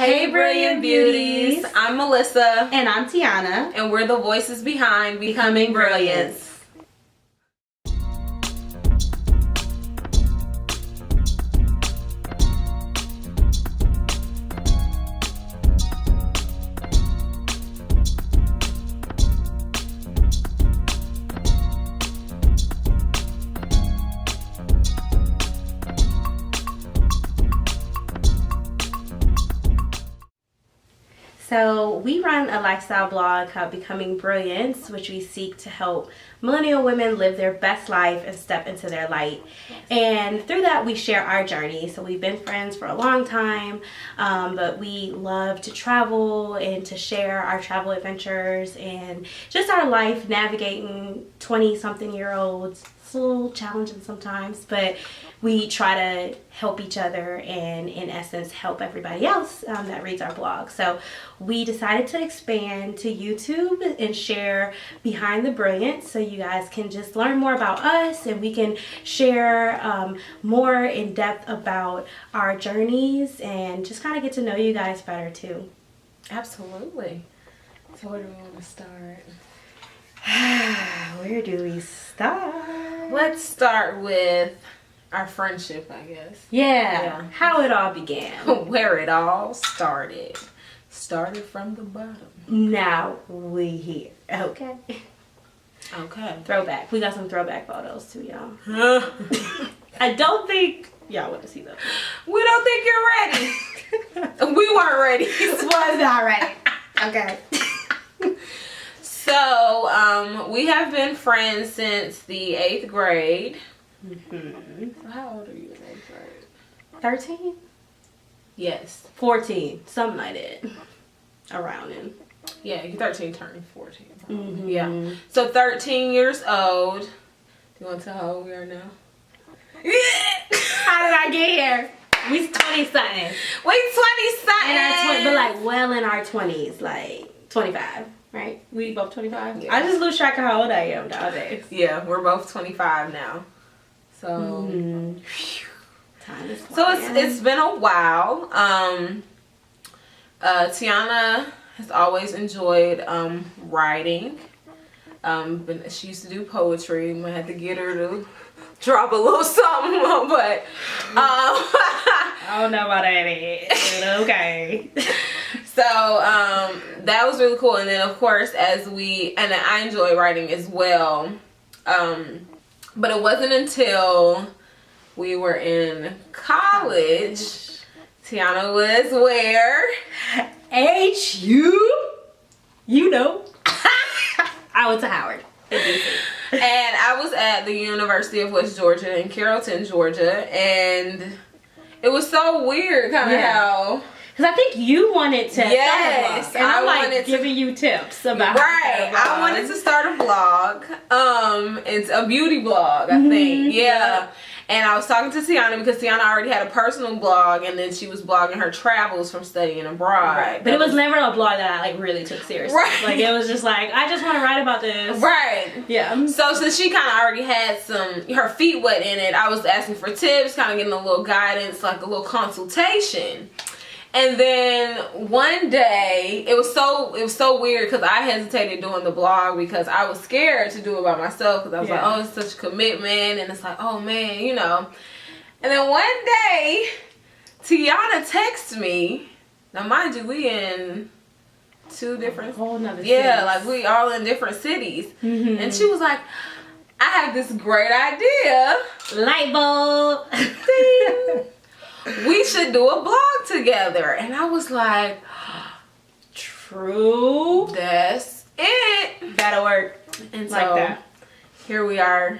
Hey Brilliant Beauties, I'm Melissa. And I'm Tiana. And we're the voices behind Becoming Brilliance. So we run a lifestyle blog called Becoming Brilliance, which we seek to help millennial women live their best life and step into their light. And through that, we share our journey. So we've been friends for a long time, but we love to travel and to share our travel adventures and just our life navigating 20-something-year-olds. It's a little challenging sometimes, but we try to help each other and in essence help everybody else that reads our blog. So we decided to expand to YouTube and share Behind the Brilliance so you guys can just learn more about us and we can share more in depth about our journeys and just kind of get to know you guys better too. Absolutely. So where do we want to start? Where do we start? Let's start with our friendship, I guess. Yeah. How it all began. Where it all started. Started from the bottom. Now we here. Okay. Okay. Throwback. We got some throwback photos too, y'all. I don't think y'all want to see those. We don't think you're ready. We weren't ready. Was not ready. Okay. So, we have been friends since the 8th grade. Mm-hmm. So how old are you in 8th grade? 13? Yes. 14. Something like that. Around in. Yeah, you're 13 turning 14. Mm-hmm. Yeah. So 13 years old. Do you want to tell how old we are now? How did I get here? We 20-something. We 20-something. In our but like well in our 20s. Like 25. Right? We both 25? Yeah. I just lose track of how old I am nowadays. Yeah, we're both 25 now. So, mm-hmm. Time is so it's been a while. Tiana has always enjoyed writing. But she used to do poetry. I had to get her to drop a little something, but I don't know about that, but okay. So that was really cool. And then of course and I enjoy writing as well. But it wasn't until we were in college. Tiana was where? HU? You know. I went to Howard. And I was at the University of West Georgia in Carrollton, Georgia. And it was so weird kind of how... Because I think you wanted to yes, start a blog. And I'm wanted like giving you tips about right. I wanted to start a blog. It's a beauty blog, I think. Yeah. And I was talking to Tiana because Tiana already had a personal blog, and then she was blogging her travels from studying abroad. Right. But it was never a blog that I like really took seriously. Right. Like it was just like I just want to write about this. Right. Yeah. So since she kind of already had her feet wet in it, I was asking for tips, kind of getting a little guidance, like a little consultation. And then one day, it was so weird because I hesitated doing the blog because I was scared to do it by myself because I was like, oh, it's such commitment, and it's like, oh man, you know. And then one day, Tiana texted me. Now, mind you, we in two different, whole nother cities. Like we all in different cities. Mm-hmm. And she was like, I have this great idea. Light bulb. Ding. We should do a blog together. And I was like, true. That's it. That'll work. And like so that. Here we are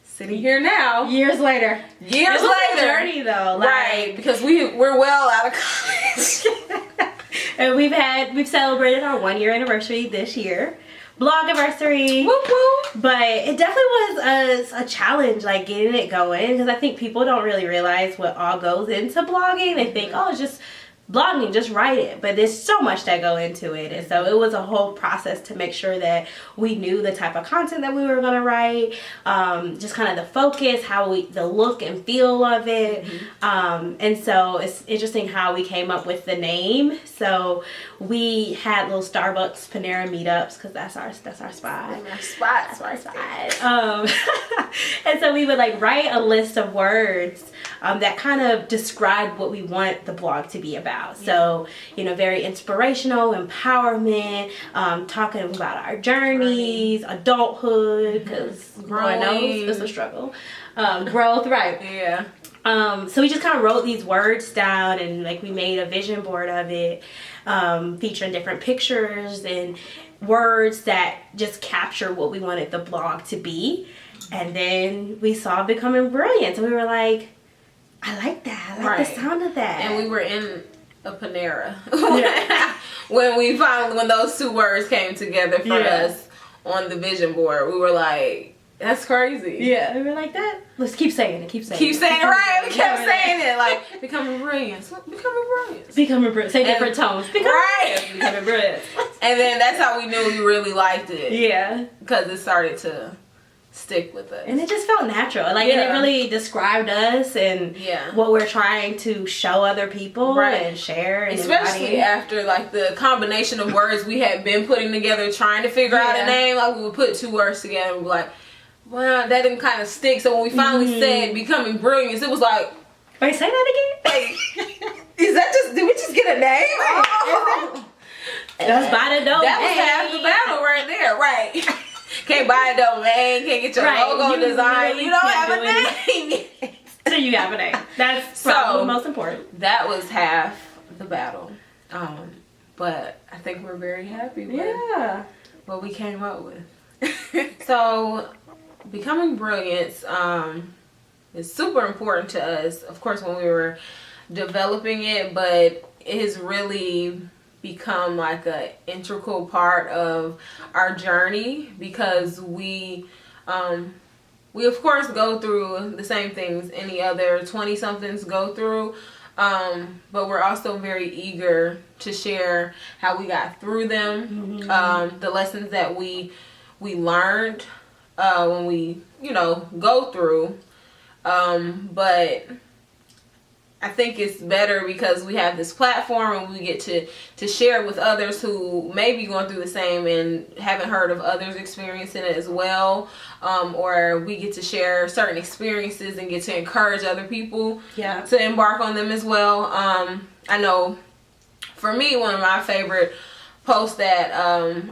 sitting here now. Years later. Years it was later. A journey though. Like, right. Because we're well out of college. And we've celebrated our 1-year anniversary this year. Blog anniversary. Whoop whoop. But it definitely was a challenge, like getting it going, because I think people don't really realize what all goes into blogging. They think, oh, it's just blogging, just write it. But there's so much that go into it. And so it was a whole process to make sure that we knew the type of content that we were going to write, just kind of the focus, the look and feel of it. And so it's interesting how we came up with the name. So we had little Starbucks Panera meetups, because that's our spot. That's our spot. And so we would like write a list of words that kind of describe what we want the blog to be about. So, very inspirational, empowerment, talking about our journeys, adulthood, because growing knows it's a struggle. Growth, right. Yeah. So we just kind of wrote these words down, and like we made a vision board of it, featuring different pictures and words that just capture what we wanted the blog to be. And then we saw Becoming Brilliance, and we were like, I like that. I like the sound of that. And we were in a Panera when those two words came together for us on the vision board. We were like, that's crazy. Yeah, we were like that. Let's keep saying it. Keep saying it, right? We kept saying it, like Becoming Brilliance. Becoming Brilliance. Becoming Brilliance. Say different tones. Becoming Brilliance. And then that's how we knew we really liked it. Yeah. Because it started to stick with us. And it just felt natural. And it really described us and what we're trying to show other people and share. And especially after like the combination of words we had been putting together, trying to figure out a name. Like we would put two words together and be like, well, that didn't kind of stick. So when we finally said Becoming Brilliance, it was like, wait, say that again? Wait, did we just get a name? Oh. Just buy the domain. That was half the battle right there, right? Can't buy a domain, can't get your logo design. You don't have a name. So you have a name. That's probably most important. That was half the battle. But I think we're very happy with what we came up with. So Becoming Brilliance is super important to us, of course, when we were developing it, but it has really become like a integral part of our journey, because we of course go through the same things any other 20-somethings go through, but we're also very eager to share how we got through them, the lessons that we learned when we go through, but I think it's better because we have this platform and we get to share it with others who may be going through the same and haven't heard of others experiencing it as well. Or we get to share certain experiences and get to encourage other people to embark on them as well. I know for me, one of my favorite posts that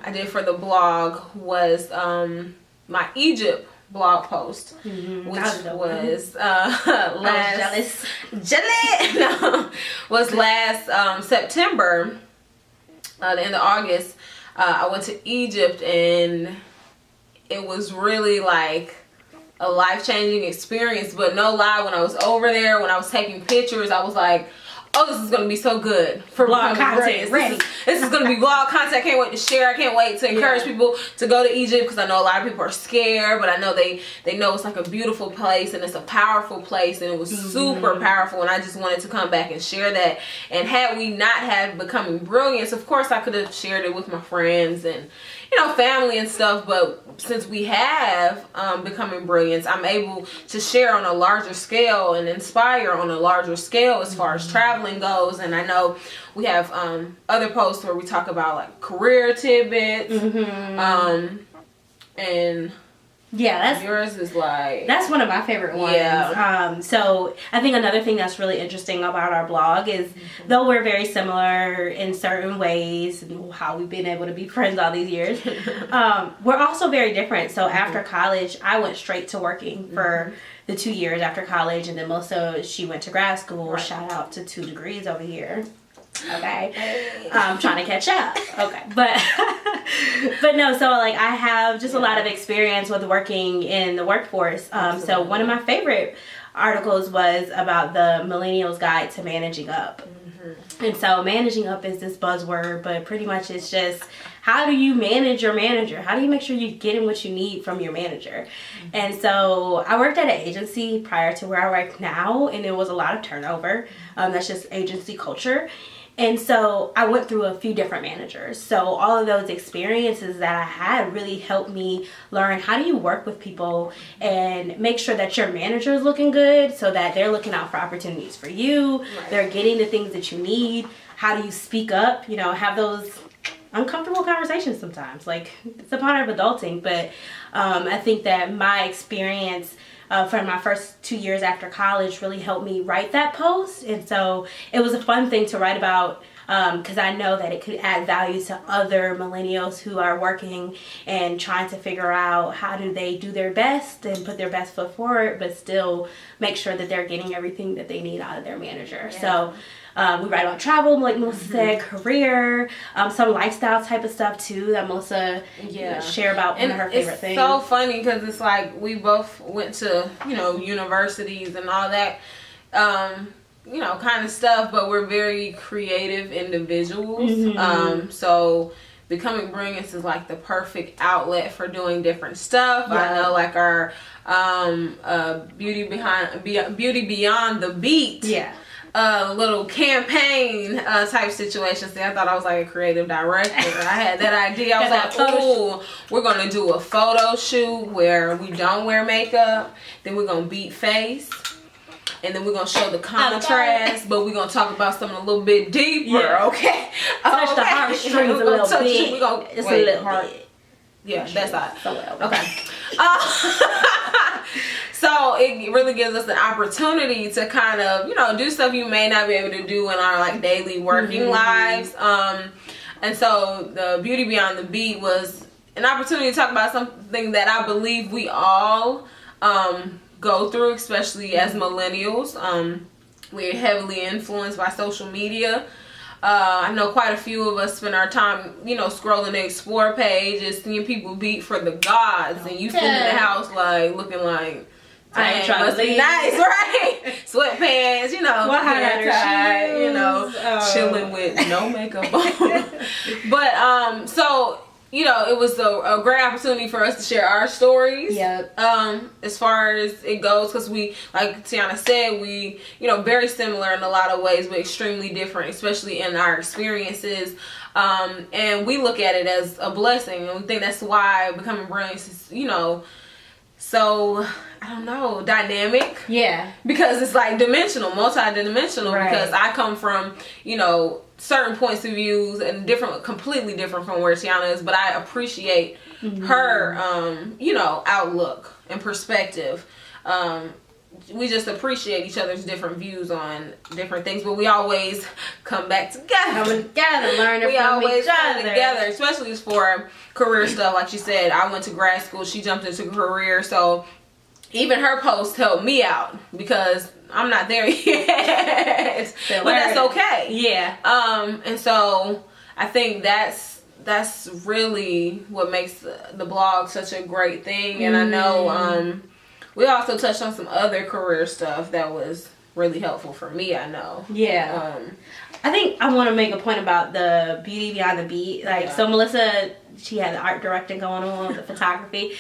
I did for the blog was my Egypt blog post, which was last September, the end of August. I went to Egypt, and it was really like a life-changing experience. But no lie, when I was over there, when I was taking pictures, I was like, oh, this is going to be so good for blog content. This is going to be blog content. I can't wait to share. I can't wait to encourage people to go to Egypt, because I know a lot of people are scared, but I know they know it's like a beautiful place and it's a powerful place, and it was super powerful, and I just wanted to come back and share that. And had we not had Becoming Brilliance, of course I could have shared it with my friends and family and stuff, but since we have Becoming Brilliance, I'm able to share on a larger scale and inspire on a larger scale as far as traveling goes. And I know we have other posts where we talk about like career tidbits, and yours is like, that's one of my favorite ones. So I think another thing that's really interesting about our blog is, though we're very similar in certain ways and how we've been able to be friends all these years, we're also very different. So after college, I went straight to working for the 2 years after college, and then Melissa, she went to grad school. Shout out to 2 degrees over here. Okay, I'm trying to catch up. Okay, but no, so like I have just a lot of experience with working in the workforce. So one of my favorite articles was about the Millenials Guide to Managing Up. And so managing up is this buzzword, but pretty much it's just, how do you manage your manager? How do you make sure you're getting what you need from your manager? And so I worked at an agency prior to where I work now, and it was a lot of turnover. That's just agency culture. And so I went through a few different managers. So all of those experiences that I had really helped me learn how do you work with people and make sure that your manager is looking good so that they're looking out for opportunities for you. Right. They're getting the things that you need. How do you speak up? You know, have those uncomfortable conversations sometimes. Like, it's a part of adulting. But I think that my experience for my first 2 years after college really helped me write that post. And so it was a fun thing to write about because I know that it could add value to other millennials who are working and trying to figure out how do they do their best and put their best foot forward, but still make sure that they're getting everything that they need out of their manager. Yeah. So we write about travel, like Melissa said, career, some lifestyle type of stuff too that Melissa share about one of her favorite things. It's so funny because it's like we both went to, universities and all that, kind of stuff, but we're very creative individuals. So Becoming Brilliance is like the perfect outlet for doing different stuff. Yeah. I know like our Beauty Beyond the Beat. Yeah. Little campaign type situation. See, I thought I was like a creative director. I had that idea. I was like, oh, we're going to do a photo shoot where we don't wear makeup. Then we're going to beat face. And then we're going to show the contrast. But we're going to talk about something a little bit deeper. Yeah. Okay. Touch the heartstrings a little bit. It's a little hard. Yeah, that's not. Okay. So it really gives us an opportunity to kind of, do stuff you may not be able to do in our like daily working lives. And so the Beauty Beyond the Beat was an opportunity to talk about something that I believe we all go through, especially as millennials. We're heavily influenced by social media. I know quite a few of us spend our time, scrolling the Explore page and seeing people beat for the gods, and you sit in the house like looking like, I ain't trying to be nice, right? Sweatpants, chilling with no makeup on. But so it was a great opportunity for us to share our stories. Yep. As far as it goes, because we, like Tiana said, we, very similar in a lot of ways, but extremely different, especially in our experiences. And we look at it as a blessing, and we think that's why Becoming Brilliance is, so, I don't know, dynamic. Yeah. Because it's like dimensional, multi-dimensional, right. Because I come from, certain points of views and completely different from where Tiana is, but I appreciate her, outlook and perspective. We just appreciate each other's different views on different things, but we always come back together. Learning from each other. We always come together, especially for career stuff. Like she said, I went to grad school, she jumped into career, so even her post helped me out because I'm not there yet. But that's okay. Yeah. And so I think that's really what makes the blog such a great thing. And I know we also touched on some other career stuff that was really helpful for me, I know. Yeah. I think I want to make a point about the Beauty Beyond the Beat. So Melissa, she had the art directing going on, the photography.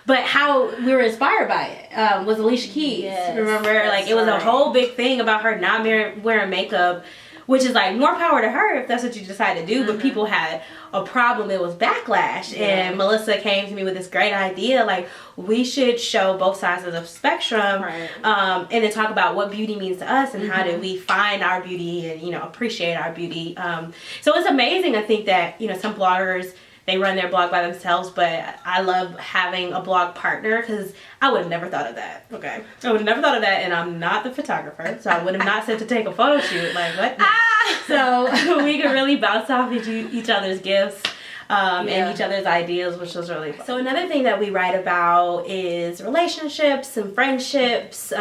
But how we were inspired by it was Alicia Keys. Yes, remember? Like, it was a whole big thing about her not wearing makeup, which is like more power to her if that's what you decide to do. But people had a problem. It was backlash. Yeah. And Melissa came to me with this great idea. Like, we should show both sides of the spectrum. Right. And then talk about what beauty means to us and how do we find our beauty and, appreciate our beauty. So it's amazing. I think that, some bloggers, they run their blog by themselves, but I love having a blog partner because I would have never thought of that. Okay. I would have never thought of that, and I'm not the photographer, so I would have not said to take a photo shoot. Like, what? So we could really bounce off each other's gifts and each other's ideas, which was really fun. So another thing that we write about is relationships and friendships.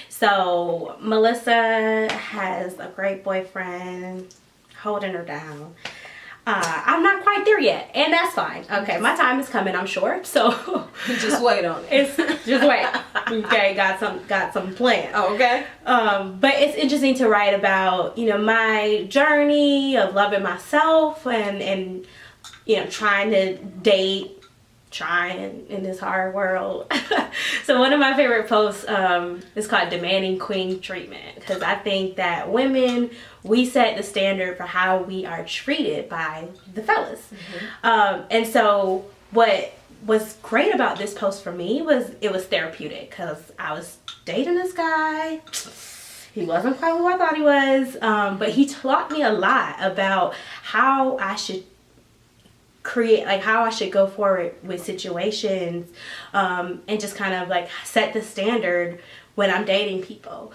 So Melissa has a great boyfriend holding her down. I'm not quite there yet, and that's fine. Okay, my time is coming, I'm sure. So just wait on it. Just wait. Okay, got some plans. Oh, okay. But it's interesting to write about, my journey of loving myself and trying to date, trying in this hard world. So one of my favorite posts is called Demanding Queen Treatment, because I think that women, we set the standard for how we are treated by the fellas. And so what was great about this post for me was it was therapeutic, because I was dating this guy. He wasn't quite who I thought he was, but he taught me a lot about how I should create, like how I should go forward with situations, and just kind of like set the standard when I'm dating people.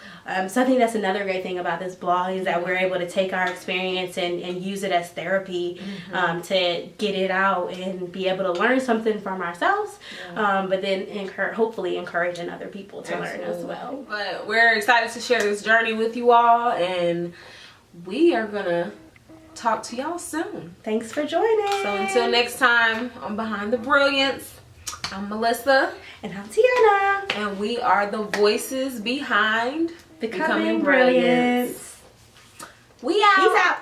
So I think that's another great thing about this blog, is that we're able to take our experience and use it as therapy, to get it out and be able to learn something from ourselves, but then hopefully encouraging other people to learn as well. But we're excited to share this journey with you all, and we are gonna talk to y'all soon. Thanks for joining. So until next time on Behind the Brilliance, I'm Melissa. And I'm Tiana. And we are the voices behind Becoming Brilliance. We out. Peace out.